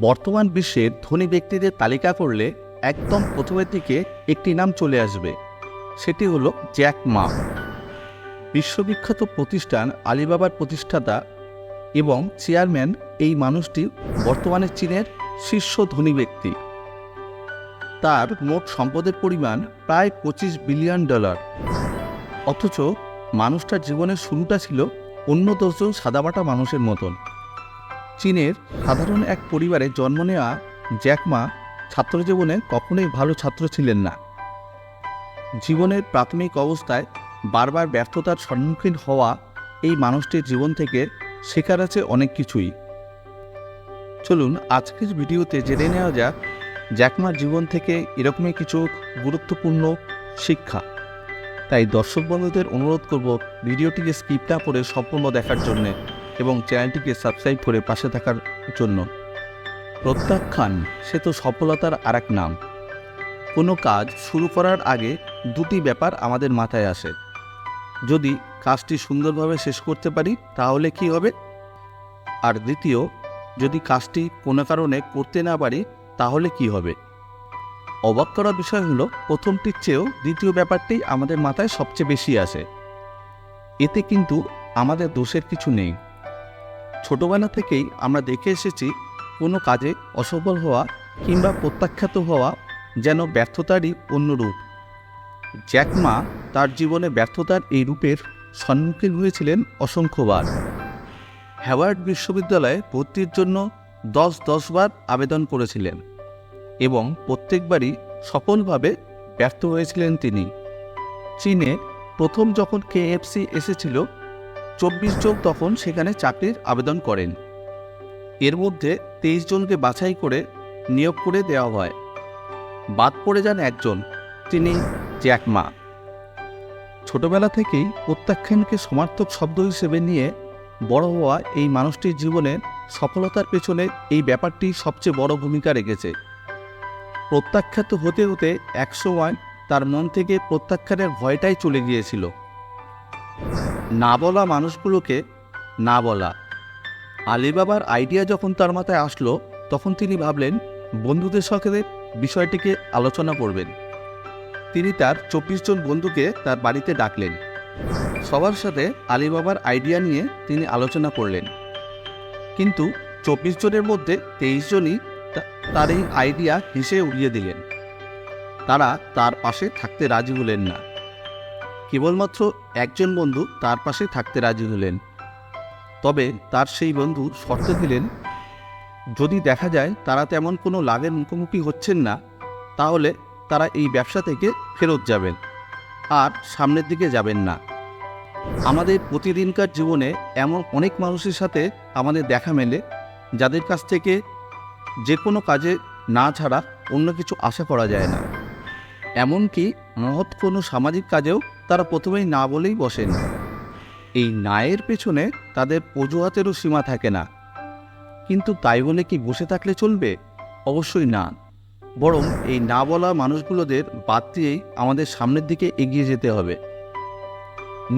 বর্তমান বিশ্বের ধনী ব্যক্তিদের তালিকা করলে একদম প্রথমের দিকে একটি নাম চলে আসবে, সেটি হলো জ্যাক মা। বিশ্ববিখ্যাত প্রতিষ্ঠান আলিবাবার প্রতিষ্ঠাতা এবং চেয়ারম্যান এই মানুষটি বর্তমানে চীনের শীর্ষ ধনী ব্যক্তি। তার মোট সম্পদের পরিমাণ প্রায় $25 বিলিয়ন। অথচ মানুষটার জীবনের শুরুটা ছিল অন্য 10 জন সাদামাটা মানুষের মতন। চীনের সাধারণ এক পরিবারে জন্ম নেওয়া জ্যাক মা ছাত্রজীবনে কখনোই ভালো ছাত্র ছিলেন না। জীবনের প্রাথমিক অবস্থায় বারবার ব্যর্থতার সম্মুখীন হওয়া এই মানুষটির জীবন থেকে শেখার আছে অনেক কিছুই। চলুন আজকের ভিডিওতে জেনে নেওয়া যাক জ্যাক মার জীবন থেকে এরকমই কিছু গুরুত্বপূর্ণ শিক্ষা। তাই দর্শক বন্ধুদের অনুরোধ করব ভিডিওটিকে স্কিপ না করে সম্পূর্ণ দেখার জন্যে এবং চ্যানেলটিকে সাবস্ক্রাইব করে পাশে থাকার জন্য। প্রত্যাখ্যান সে তো সফলতার আরেক নাম। কোনো কাজ শুরু করার আগে দুটি ব্যাপার আমাদের মাথায় আসে। যদি কাজটি সুন্দরভাবে শেষ করতে পারি তাহলে কি হবে, আর দ্বিতীয়, যদি কাজটি কোনো কারণে করতে না পারি তাহলে কি হবে। অবাক করার বিষয় হলো প্রথমটির চেয়েও দ্বিতীয় ব্যাপারটি আমাদের মাথায় সবচেয়ে বেশি আসে। এতে কিন্তু আমাদের দোষের কিছু নেই। ছোটবেলা থেকেই আমরা দেখে এসেছি কোনো কাজে অসফল হওয়া কিংবা প্রত্যাখ্যাত হওয়া যেন ব্যর্থতারই অন্য রূপ। জ্যাক মা তার জীবনে ব্যর্থতার এই রূপের সম্মুখীন হয়েছিলেন অসংখ্যবার। হার্ভার্ড বিশ্ববিদ্যালয়ে ভর্তির জন্য 10 বার আবেদন করেছিলেন এবং প্রত্যেকবারই সফলভাবে ব্যর্থ হয়েছিলেন তিনি। চীনে প্রথম যখন KFC এসেছিল 24 জন তখন সেখানে চাকরির আবেদন করেন। এর মধ্যে 23 জনকে বাছাই করে নিয়োগ করে দেওয়া হয়। বাদ পড়ে যান একজন, তিনি জ্যাক মা। ছোটবেলা থেকেই প্রত্যাখ্যানকে সমার্থক শব্দ হিসেবে নিয়ে বড় হওয়া এই মানুষটির জীবনের সফলতার পেছনে এই ব্যাপারটি সবচেয়ে বড় ভূমিকা রেখেছে। প্রত্যাখ্যাত হতে হতে একসময় তার মন থেকে প্রত্যাখ্যানের ভয়টাই চলে গিয়েছিল। না বলা মানুষগুলোকে না বলা। আলিবাবার আইডিয়া যখন তার মাথায় আসলো তখন তিনি ভাবলেন বন্ধুদের সাথে বিষয়টিকে আলোচনা করবেন। তিনি তার 24 জন বন্ধুকে তার বাড়িতে ডাকলেন। সবার সাথে আলিবাবার আইডিয়া নিয়ে তিনি আলোচনা করলেন। কিন্তু 24 জনের মধ্যে 23 জনই তার এই আইডিয়া হেসে উড়িয়ে দিলেন। তারা তার পাশে থাকতে রাজি হলেন না। কেবলমাত্র একজন বন্ধু তার পাশে থাকতে রাজি হলেন। তবে তার সেই বন্ধু শর্ত দিলেন, যদি দেখা যায় তারা তেমন কোনো লাভের মুখোমুখি হচ্ছেন না তাহলে তারা এই ব্যবসা থেকে ফেরত যাবেন আর সামনের দিকে যাবেন না। আমাদের প্রতিদিনকার জীবনে এমন অনেক মানুষের সাথে আমাদের দেখা মেলে যাদের কাছ থেকে যে কোনো কাজে না ছাড়া অন্য কিছু আশা করা যায় না। এমনকি মহৎ কোনো সামাজিক কাজেও তারা প্রথমেই না বলেই বসেন। এই নায়ের পেছনে তাদের অজুহাতেরও সীমা থাকে না। কিন্তু তাই বলে কি বসে থাকলে চলবে? অবশ্যই না। বরং এই না বলা মানুষগুলোদের বাদ দিয়েই আমাদের সামনের দিকে এগিয়ে যেতে হবে।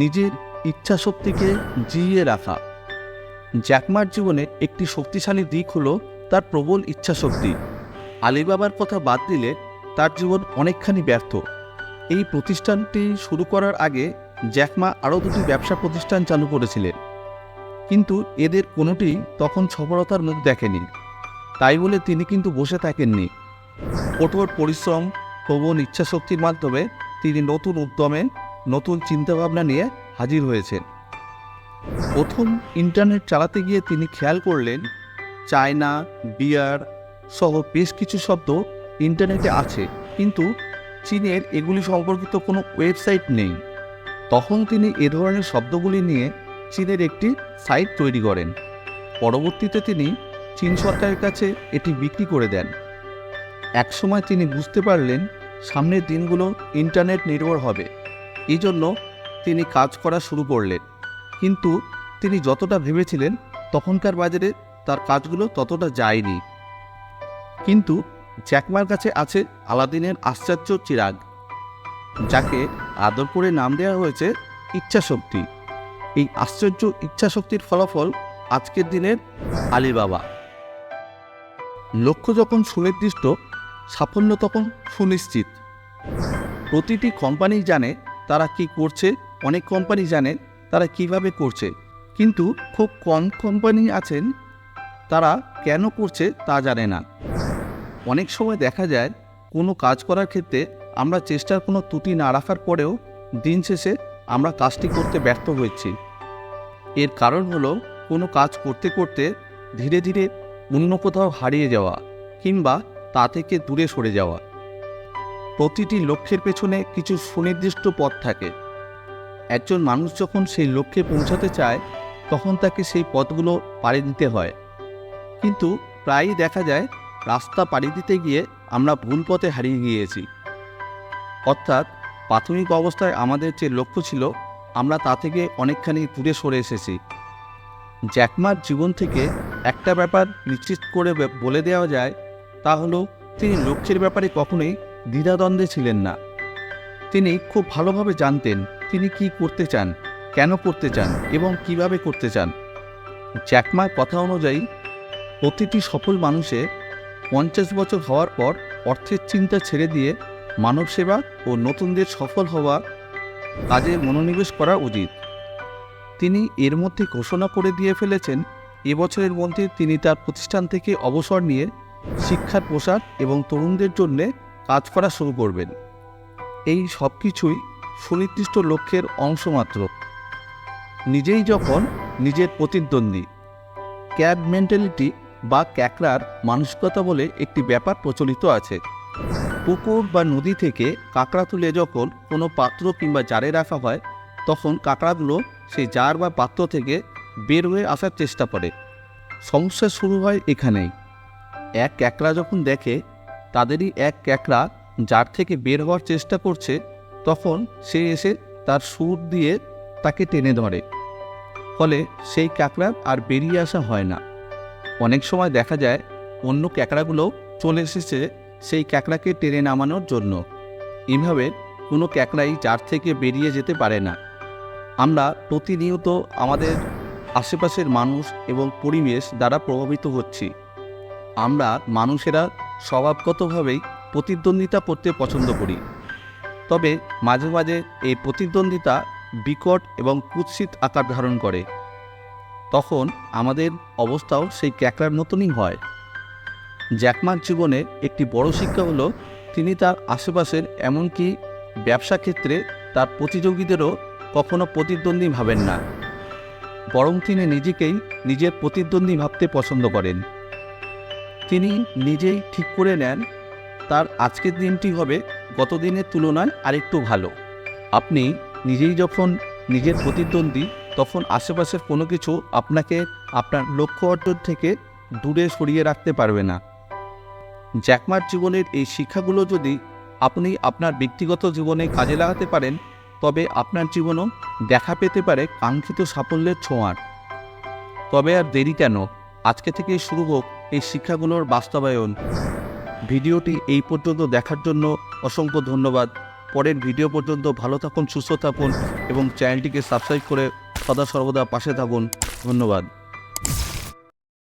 নিজের ইচ্ছাশক্তিকে জিইয়ে রাখা। জ্যাক মার জীবনে একটি শক্তিশালী দিক হলো তার প্রবল ইচ্ছাশক্তি। আলিবাবার কথা বাদ দিলে তার জীবন অনেকখানি ব্যর্থ। এই প্রতিষ্ঠানটি শুরু করার আগে জ্যাক মা আরও 2টি ব্যবসা প্রতিষ্ঠান চালু করেছিলেন, কিন্তু এদের কোনোটি তখন সফলতার মুখ দেখেনি। তাই বলে তিনি কিন্তু বসে থাকেননি। কঠোর পরিশ্রম, প্রবল ইচ্ছাশক্তির মাধ্যমে তিনি নতুন উদ্যমে নতুন চিন্তাভাবনা নিয়ে হাজির হয়েছেন। প্রথম ইন্টারনেট চালাতে গিয়ে তিনি খেয়াল করলেন চায়না, বিয়ার সহ বেশ কিছু শব্দ ইন্টারনেটে আছে, কিন্তু চীনের এগুলি সম্পর্কিত কোনো ওয়েবসাইট নেই। তখন তিনি এ ধরনের শব্দগুলি নিয়ে চীনের একটি সাইট তৈরি করেন। পরবর্তীতে তিনি চীন সরকারের কাছে এটি বিক্রি করে দেন। একসময় তিনি বুঝতে পারলেন সামনের দিনগুলো ইন্টারনেট নির্ভর হবে। এই জন্য তিনি কাজ করা শুরু করলেন। কিন্তু তিনি যতটা ভেবেছিলেন তখনকার বাজারে তার কাজগুলো ততটা যায়নি। কিন্তু জ্যাক মার কাছে আছে আলাদিনের আশ্চর্য চিরাগ, যাকে আদর করে নাম দেওয়া হয়েছে ইচ্ছাশক্তি। এই আশ্চর্য ইচ্ছাশক্তির ফলাফল আজকের দিনের আলিবাবা। লক্ষ্য যখন সুনির্দিষ্ট, সাফল্য তখন সুনিশ্চিত। প্রতিটি কোম্পানি জানে তারা কি করছে, অনেক কোম্পানি জানে তারা কিভাবে করছে, কিন্তু খুব কম কোম্পানি আছেন তারা কেন করছে তা জানে না। অনেক সময় দেখা যায় কোনো কাজ করার ক্ষেত্রে আমরা চেষ্টার কোনো ত্রুটি না রাখার পরেও দিন শেষে আমরা কাজটি করতে ব্যর্থ হয়েছি। এর কারণ হলো কোনো কাজ করতে করতে ধীরে ধীরে অন্য কোথাও হারিয়ে যাওয়া কিংবা তা থেকে দূরে সরে যাওয়া। প্রতিটি লক্ষ্যের পেছনে কিছু সুনির্দিষ্ট পথ থাকে। একজন মানুষ যখন সেই লক্ষ্যে পৌঁছাতে চায় তখন তাকে সেই পথগুলো পাড়ি দিতে হয়, কিন্তু প্রায়ই দেখা যায় রাস্তা পাড়ি দিতে গিয়ে আমরা ভুল পথে হারিয়ে গিয়েছি। অর্থাৎ প্রাথমিক অবস্থায় আমাদের যে লক্ষ্য ছিল আমরা তা থেকে অনেকখানি দূরে সরে এসেছি। জ্যাক মার জীবন থেকে একটা ব্যাপার নিশ্চিত করে বলে দেওয়া যায়, তা হলো তিনি লক্ষ্যের ব্যাপারে কখনোই দ্বিধাদ্বন্দ্বে ছিলেন না। তিনি খুব ভালোভাবে জানতেন তিনি কি করতে চান, কেন করতে চান এবং কিভাবে করতে চান। জ্যাক মার কথা অনুযায়ী প্রতিটি সফল মানুষের 50 বছর হওয়ার পর অর্থের চিন্তা ছেড়ে দিয়ে মানব সেবা ও নতুনদের সফল হওয়া কাজে মনোনিবেশ করা উচিত। তিনি এর মধ্যে ঘোষণা করে দিয়ে ফেলেছেন এবছরের মধ্যে তিনি তার প্রতিষ্ঠান থেকে অবসর নিয়ে শিক্ষার প্রসার এবং তরুণদের জন্য কাজ করা শুরু করবেন। এই সব কিছুই সুনির্দিষ্ট লক্ষ্যের অংশ মাত্র। নিজেই যখন নিজের প্রতিদ্বন্দ্বী। ক্যাব মেন্টালিটি বা ক্যাকড়ার মানসিকতা বলে একটি ব্যাপার প্রচলিত আছে। পুকুর বা নদী থেকে কাঁকড়া তুলে যখন কোনো পাত্র কিংবা জারে রাখা হয় তখন কাঁকড়াগুলো সেই জার বা পাত্র থেকে বের হয়ে আসার চেষ্টা করে। সমস্যা শুরু হয় এখানেই। এক ক্যাকড়া যখন দেখে তাদেরই এক ক্যাকড়া জার থেকে বের হওয়ার চেষ্টা করছে তখন সে এসে তার সুর দিয়ে তাকে টেনে ধরে, ফলে সেই ক্যাকড়ার আর বেরিয়ে আসা হয় না। অনেক সময় দেখা যায় অন্য ক্যাকড়াগুলো চলে এসেছে সেই ক্যাকড়াকে টেনে নামানোর জন্য। এভাবে কোনো ক্যাকড়াই জার থেকে বেরিয়ে যেতে পারে না। আমরা প্রতিনিয়ত আমাদের আশেপাশের মানুষ এবং পরিবেশ দ্বারা প্রভাবিত হচ্ছি। আমরা মানুষেরা স্বভাবগতভাবেই প্রতিদ্বন্দ্বিতা করতে পছন্দ করি, তবে মাঝে মাঝে এই প্রতিদ্বন্দ্বিতা বিকট এবং কুৎসিত আকার ধারণ করে। তখন আমাদের অবস্থাও সেই ক্যাকড়ার মতনই হয়। জ্যাক মার জীবনে একটি বড় শিক্ষা হলো তিনি তার আশেপাশের এমনকি ব্যবসা ক্ষেত্রে তার প্রতিযোগীদেরও কখনো প্রতিদ্বন্দ্বী ভাবেন না, বরং তিনি নিজেকেই নিজের প্রতিদ্বন্দ্বী ভাবতে পছন্দ করেন। তিনি নিজেই ঠিক করে নেন তার আজকের দিনটি হবে গত দিনের তুলনায় আরেকটু ভালো। আপনি নিজেই যখন নিজের প্রতিদ্বন্দ্বী তখন আশেপাশের কোনো কিছু আপনাকে আপনার লক্ষ্য অর্জন থেকে দূরে সরিয়ে রাখতে পারবে না। জ্যাক মার জীবনের এই শিক্ষাগুলো যদি আপনি আপনার ব্যক্তিগত জীবনে কাজে লাগাতে পারেন তবে আপনার জীবনও দেখা পেতে পারে কাঙ্ক্ষিত সাফল্যের ছোঁয়ার। তবে আর দেরি কেন, আজকে থেকেই শুরু হোক এই শিক্ষাগুলোর বাস্তবায়ন। ভিডিওটি এই পর্যন্ত দেখার জন্য অসংখ্য ধন্যবাদ। পরের ভিডিও পর্যন্ত ভালো থাকুন, সুস্থ থাকুন এবং চ্যানেলটিকে সাবস্ক্রাইব করে সদা সর্বদা পাশে থাকুন। ধন্যবাদ।